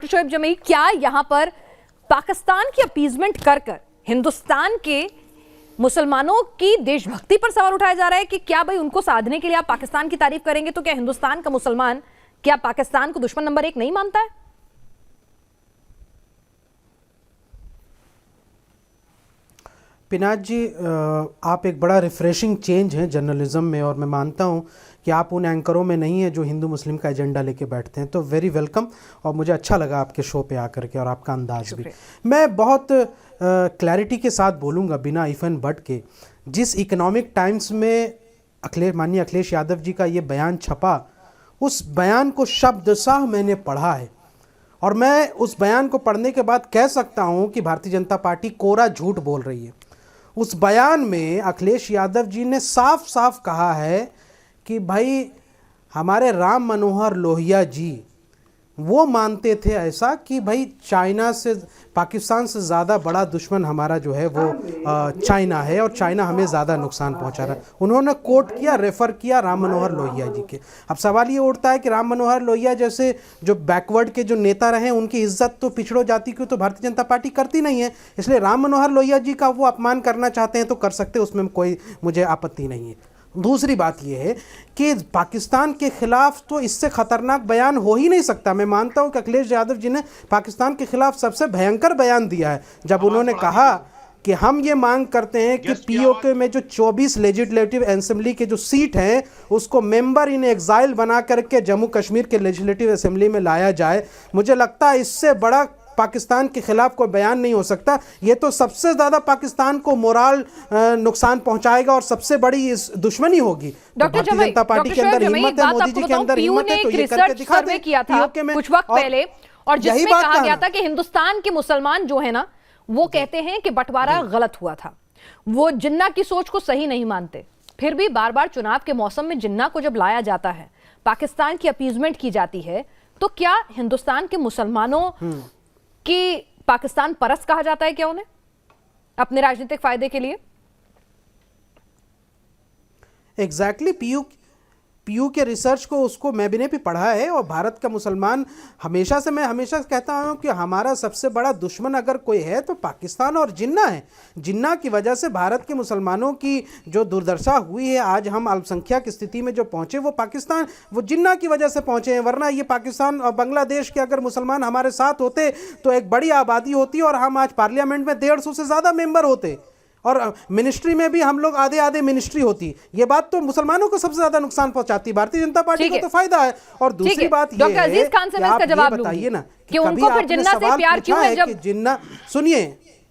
शोएब जमई, क्या यहां पर पाकिस्तान की अपीजमेंट कर कर हिंदुस्तान के मुसलमानों की देशभक्ति पर सवाल उठाया जा रहा है कि क्या भाई उनको साधने के लिए आप पाकिस्तान की तारीफ करेंगे तो क्या हिंदुस्तान का मुसलमान क्या पाकिस्तान को दुश्मन नंबर 1 नहीं मानता है? पिनाक जी, आप एक बड़ा रिफ्रेशिंग चेंज है जर्नलिज्म में, और मैं मानता हूं कि आप उन एंकरों में नहीं है जो हिंदू मुस्लिम का एजेंडा लेके बैठते हैं, तो वेरी वेलकम। और मुझे अच्छा लगा आपके शो पे आकर के, और आपका अंदाज भी। मैं बहुत क्लैरिटी के साथ बोलूँगा बिना इफन बट के। जिस इकोनॉमिक टाइम्स में माननीय अखिलेश यादव जी का ये बयान छपा, उस बयान को शब्दशः मैंने पढ़ा है, और मैं उस बयान को पढ़ने के बाद कह सकता हूं कि भारतीय जनता पार्टी कोरा झूठ बोल रही है। उस बयान में अखिलेश यादव जी ने साफ साफ कहा है कि भाई हमारे राम मनोहर लोहिया जी वो मानते थे ऐसा कि भाई चाइना से, पाकिस्तान से ज़्यादा बड़ा दुश्मन हमारा जो है वो चाइना है, और चाइना हमें ज़्यादा नुकसान पहुंचा रहा है। उन्होंने कोट किया, रेफ़र किया राम मनोहर लोहिया जी के। अब सवाल ये उठता है कि राम मनोहर लोहिया जैसे जो बैकवर्ड के जो नेता रहे, उनकी इज्जत तो पिछड़ों जाति की तो भारतीय जनता पार्टी करती नहीं है, इसलिए राम मनोहर लोहिया जी का वो अपमान करना चाहते हैं तो कर सकते हैं, उसमें कोई मुझे आपत्ति नहीं है। दूसरी बात यह है कि पाकिस्तान के खिलाफ तो इससे खतरनाक बयान हो ही नहीं सकता। मैं मानता हूं कि अखिलेश यादव जी ने पाकिस्तान के खिलाफ सबसे भयंकर बयान दिया है जब उन्होंने कहा कि हम ये मांग करते हैं कि पीओके में जो 24 लेजिस्लेटिव असेंबली के जो सीट हैं उसको मेंबर इन एग्जाइल बना करके जम्मू कश्मीर के लेजिस्लेटिव असेंबली में लाया जाए। मुझे लगता है इससे बड़ा पाकिस्तान के खिलाफ कोई बयान नहीं हो सकता। ये तो सबसे ज्यादा पाकिस्तान को मोरल नुकसान पहुंचाएगा और सबसे बड़ी इस दुश्मनी होगी। डॉक्टर भारतीय जनता पार्टी के अंदर हिम्मत है, मोदी जी के अंदर हिम्मत है, तो ये करके दिखा दे। किया था कुछ वक्त पहले, और जिसमें कहा गया था कि हिंदुस्तान के मुसलमान जो है ना वो कहते हैं कि बंटवारा गलत हुआ था, वो जिन्ना की सोच को सही नहीं मानते। फिर भी बार बार चुनाव के मौसम में जिन्ना को जब लाया जाता है, पाकिस्तान की अपीजमेंट की जाती है, तो क्या हिंदुस्तान के मुसलमानों कि पाकिस्तान परस्त कहा जाता है क्या उन्हें अपने राजनीतिक फायदे के लिए? एग्जैक्टली पीयू के रिसर्च को उसको मैं भी पढ़ा है। और भारत का मुसलमान मैं हमेशा कहता हूं कि हमारा सबसे बड़ा दुश्मन अगर कोई है तो पाकिस्तान और जिन्ना है। जिन्ना की वजह से भारत के मुसलमानों की जो दुर्दशा हुई है, आज हम अल्पसंख्यक की स्थिति में जो पहुंचे वो जिन्ना की वजह से पहुंचे हैं। वरना ये पाकिस्तान और बांग्लादेश के अगर मुसलमान हमारे साथ होते तो एक बड़ी आबादी होती और हम आज पार्लियामेंट में 150 से ज़्यादा मेंबर होते, और मिनिस्ट्री में भी हम लोग आधे मिनिस्ट्री होती। ये बात तो मुसलमानों को सबसे ज्यादा नुकसान पहुंचाती है, भारतीय जनता पार्टी को तो फायदा है। और दूसरी बात ये है अजीज खान से मैं इसका जवाब बताइए ना कि उनको फिर जिन्ना से प्यार क्यों है जब जिन्ना। सुनिए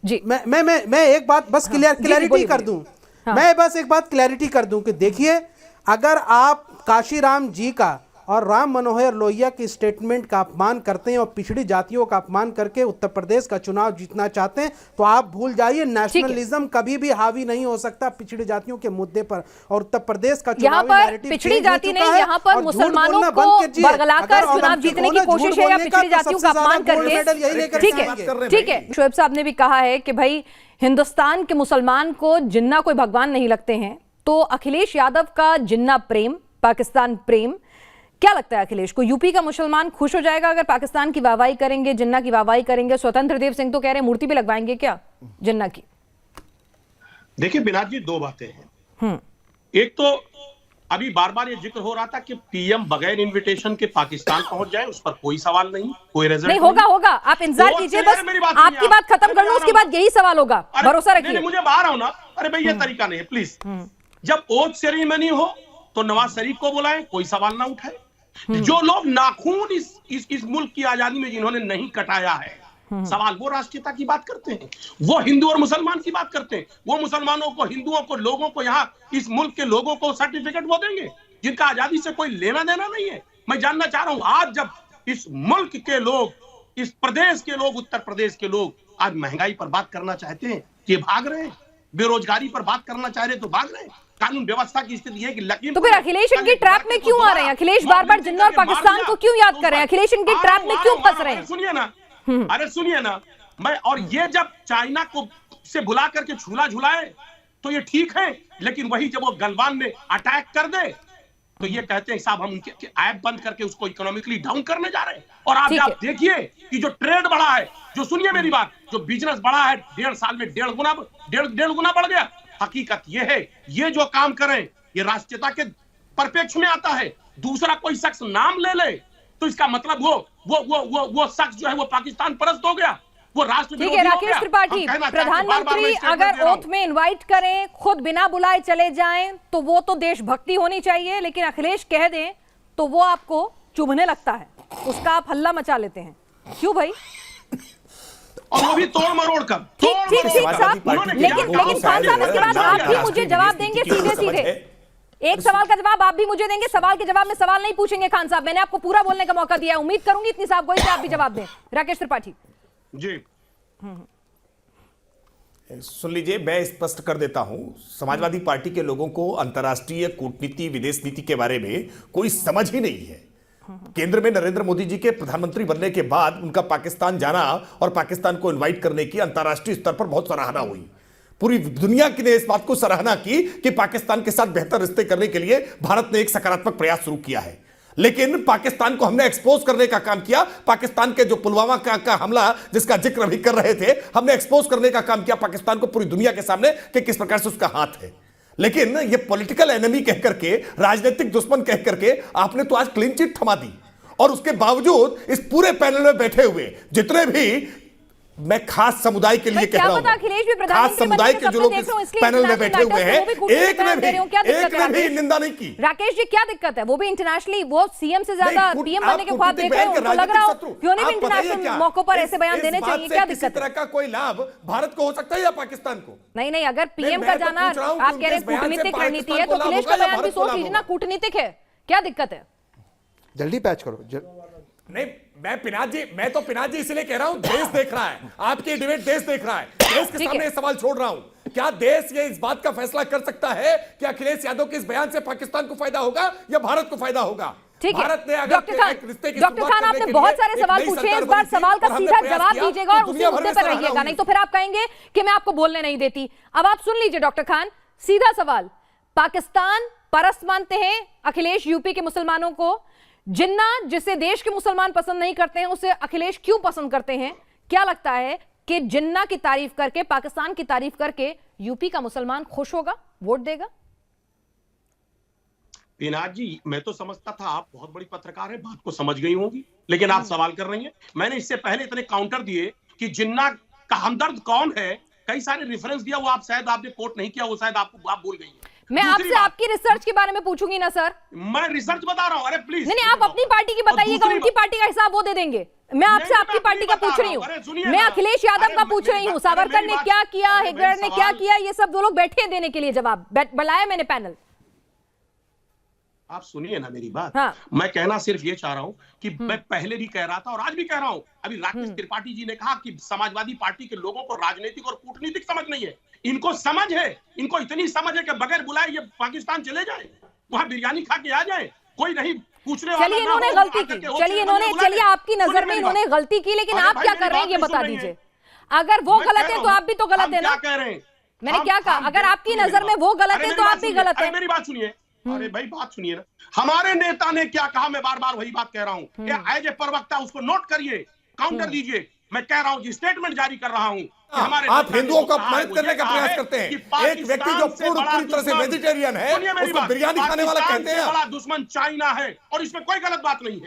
जी, मैं एक बात बस क्लैरिटी कर दूं। मैं बस एक बात क्लैरिटी कर दूं कि देखिए, अगर आप काशीराम जी का और राम मनोहर लोहिया की स्टेटमेंट का अपमान करते हैं और पिछड़ी जातियों का अपमान करके उत्तर प्रदेश का चुनाव जीतना चाहते हैं तो आप भूल जाइए, नेशनलिज्म कभी भी हावी नहीं हो सकता पिछड़ी जातियों के मुद्दे पर। और उत्तर प्रदेश का चुनाव पिछड़ी जाति नहीं, यहाँ पर मुसलमानों को बरगलाकर चुनाव जीतने की कोशिश है या पिछड़ी जातियों का अपमान करके। ठीक है, शोएब साहब ने भी कहा है कि भाई हिंदुस्तान के मुसलमान को जिन्ना कोई भगवान नहीं लगते हैं, तो अखिलेश यादव का जिन्ना प्रेम, पाकिस्तान प्रेम, क्या लगता है अखिलेश को यूपी का मुसलमान खुश हो जाएगा अगर पाकिस्तान की वाहवाही करेंगे, जिन्ना की वाहवाही करेंगे? स्वतंत्र देव सिंह तो कह रहे हैं मूर्ति भी लगवाएंगे क्या जिन्ना की? देखिए बिनाथ जी, दो बातें हैं। एक तो अभी बार बार ये जिक्र हो रहा था कि पीएम बगैर इन्विटेशन के पाकिस्तान पहुंच जाए, उस पर कोई सवाल नहीं, कोई रिजल्ट नहीं। होगा आप इंतजार कीजिए, बस आपकी बात खत्म कर लो, उसके बाद यही सवाल होगा, भरोसा रखिए। मुझे बाहर आओ ना, अरे भाई ये तरीका नहीं है प्लीज। जब ओथ सेरेमनी हो तो नवाज शरीफ को बुलाएं, कोई सवाल ना उठाए। जो लोग नाखून इस मुल्क की आजादी में जिन्होंने नहीं कटाया है, सवाल वो राष्ट्रीयता की बात करते हैं, वो हिंदू और मुसलमान की बात करते हैं। वो मुसलमानों को, हिंदुओं को, लोगों को, यहाँ इस मुल्क के लोगों को सर्टिफिकेट वो देंगे जिनका आजादी से कोई लेना देना नहीं है। मैं जानना चाह रहा हूं, आज जब इस मुल्क के लोग, इस प्रदेश के लोग, उत्तर प्रदेश के लोग आज महंगाई पर बात करना चाहते हैं कि भाग रहे हैं, बेरोजगारी पर बात करना चाह रहे तो भाग रहे हैं, कानून व्यवस्था की स्थिति है कि लकीम। तो फिर अखिलेश इनकी ट्रैप में क्यों आ रहे हैं? अखिलेश बार बार जिन्ना और पाकिस्तान को क्यों याद कर रहे हैं? अखिलेश इनकी ट्रैप में क्यों फंस रहे हैं? सुनिए ना, अरे सुनिए ना, मैं और ये जब चाइना को से बुला करके झूला झुलाए तो ये ठीक है, लेकिन वही जब वो गलवान में अटैक कर दे तो ये कहते हैं साहब हम उनके ऐप बंद करके उसको इकोनॉमिकली डाउन करने जा रहे हैं। और आप देखिए कि जो ट्रेड बढ़ा है, जो सुनिए मेरी बात, जो बिजनेस बढ़ा है 1.5 साल में 1.5 गुना बढ़ गया। हकीकत ये है, ये जो काम करें ये राष्ट्रीयता के परिप्रेक्ष में आता है। दूसरा कोई शख्स नाम ले ले तो इसका मतलब वो शख्स जो है वो पाकिस्तान परस्त हो गया, वो राष्ट्र ठीक है। राकेश त्रिपाठी, प्रधानमंत्री अगर ओथ में इनवाइट करें, खुद बिना बुलाए चले जाएं तो वो तो देशभक्ति होनी चाहिए, लेकिन अखिलेश कह दें तो वो आपको चुभने लगता है, उसका आप हल्ला मचा लेते हैं। क्यों भाई? और वो भी तोड़ मरोड़ कर। ठीक साहब, लेकिन खान साहब इसके बाद आप भी मुझे जवाब देंगे सीधे सीधे। एक सवाल का जवाब आप भी मुझे देंगे, सवाल के जवाब में सवाल नहीं पूछेंगे। खान साहब, मैंने आपको पूरा बोलने का मौका दिया है, उम्मीद करूंगी इतनी साफ गोई से आप भी जवाब दें। राकेश त्रिपाठी जी, सुन लीजिए, मैं स्पष्ट कर देता हूं, समाजवादी पार्टी के लोगों को अंतर्राष्ट्रीय कूटनीति, विदेश नीति के बारे में कोई समझ ही नहीं है। केंद्र में नरेंद्र मोदी जी के प्रधानमंत्री बनने के बाद उनका पाकिस्तान जाना और पाकिस्तान को इनवाइट करने की अंतर्राष्ट्रीय स्तर पर बहुत सराहना हुई। पूरी दुनिया की ने इस बात को सराहना की कि पाकिस्तान के साथ बेहतर रिश्ते करने के लिए भारत ने एक सकारात्मक प्रयास शुरू किया है। लेकिन पाकिस्तान को हमने एक्सपोज करने का काम किया। पाकिस्तान के जो पुलवामा का हमला जिसका जिक्र अभी कर रहे थे, हमने एक्सपोज करने का काम किया पाकिस्तान को पूरी दुनिया के सामने कि किस प्रकार से उसका हाथ है। लेकिन ये पॉलिटिकल एनिमी कह करके, राजनीतिक दुश्मन कह करके आपने तो आज क्लीन चिट थमा दी। और उसके बावजूद इस पूरे पैनल में बैठे हुए जितने भी, मैं खास समुदाय के लिए कह रहा हूं, खास समुदाय के जो लोग इस पैनल में बैठे हुए हैं, एक ने भी निंदा नहीं की। राकेश जी, क्या दिक्कत है? वो भी इंटरनेशनली, वो सीएम से ज्यादा पीएम बनने के ख्वाब देख रहे हैं, उनको लग रहा हो क्यों नहीं इंटरनेशनल मौकों पर ऐसे बयान देने चाहिए? क्या दिक्कत है? तरह का कोई लाभ भारत को हो सकता है या पाकिस्तान को? नहीं, अगर पीएम का जाना आप कह रहे कूटनीतिक रणनीति है, तो अखिलेश का बयान भी सोच लीजिए ना, कूटनीतिक है, क्या दिक्कत है? जल्दी पैच करो। नहीं, मैं तो पिनाक जी इसलिए कह रहा हूं, देश देख रहा है, आपकी डिबेट देश देख रहा है, देश के सामने सवाल छोड़ रहा हूं। क्या देश ये इस बात का फैसला कर सकता है कि अखिलेश यादव के इस बयान से पाकिस्तान को फायदा होगा या भारत को फायदा होगा? ठीक है भारत ने अगर डॉक्टर खान, आपने बहुत सारे सवाल पूछे हैं, इस बार सवाल का सीधा जवाब दीजिएगा और उसी मुद्दे पर रहिएगा, नहीं तो फिर आप कहेंगे कि मैं आपको बोलने नहीं देती। अब आप सुन लीजिए डॉक्टर खान, सीधा सवाल, पाकिस्तान परस्त मानते हैं अखिलेश यूपी के मुसलमानों को, जिन्ना जिसे देश के मुसलमान पसंद नहीं करते हैं उसे अखिलेश क्यों पसंद करते हैं? क्या लगता है कि जिन्ना की तारीफ करके, पाकिस्तान की तारीफ करके यूपी का मुसलमान खुश होगा, वोट देगा? पिनाक जी, मैं तो समझता था आप बहुत बड़ी पत्रकार है, बात को समझ गई होंगी, लेकिन आप सवाल कर रही हैं। मैंने इससे पहले इतने काउंटर दिए कि जिन्ना का हमदर्द कौन है, कई सारे रेफरेंस दिया, वो आप शायद आपने कोट नहीं किया, वो शायद आपको आप भूल गई हैं। मैं आपसे आपकी रिसर्च के बारे में पूछूंगी ना सर। मैं रिसर्च बता रहा हूं, अरे प्लीज। नहीं, आप अपनी पार्टी की बताइएगा, उनकी पार्टी का हिसाब वो दे देंगे। मैं आपसे आपकी पार्टी का पूछ रही हूँ, मैं अखिलेश यादव का पूछ रही हूँ। सावरकर ने क्या किया, हेगड़े ने क्या किया, ये सब वो लोग बैठे देने के लिए जवाब बुलाया मैंने पैनल। आप सुनिए ना मेरी बात। हाँ। मैं कहना सिर्फ ये चाह रहा हूं कि मैं पहले भी कह रहा था और आज भी कह रहा हूं, अभी राकेश त्रिपाठी जी ने कहा कि समाजवादी पार्टी के लोगों को राजनीतिक और कूटनीतिक समझ नहीं है। इनको समझ है, इनको इतनी समझ है कि बगैर बुलाए ये पाकिस्तान चले जाए, वहां बिरयानी खा के आ जाए, कोई नहीं पूछने वाला। चलिए इन्होंने गलती की, चलिए आपकी नजर में इन्होंने गलती की, लेकिन आप क्या कर रहे हैं ये बता दीजिए। अगर वो गलत है तो आप भी तो गलत है ना। क्या कह रहे हैं? मैंने क्या कहा? अगर आपकी नजर में वो गलत है तो आप भी गलत है। मेरी बात सुनिए, अरे भाई बात सुनिए ना। हमारे नेता ने क्या कहा, मैं बार बार वही बात कह रहा हूं, एज ए प्रवक्ता उसको नोट करिए, काउंटर दीजिए। मैं कह रहा हूं कि स्टेटमेंट जारी कर रहा हूं। आप हिंदुओं को अपमानित करने का प्रयास करते हैं। एक व्यक्ति जो पूरी तरह से वेजिटेरियन है, उसको बिरयानी खाने वाला कहते हैं। बड़ा दुश्मन चाइना है और इसमें कोई गलत बात नहीं है।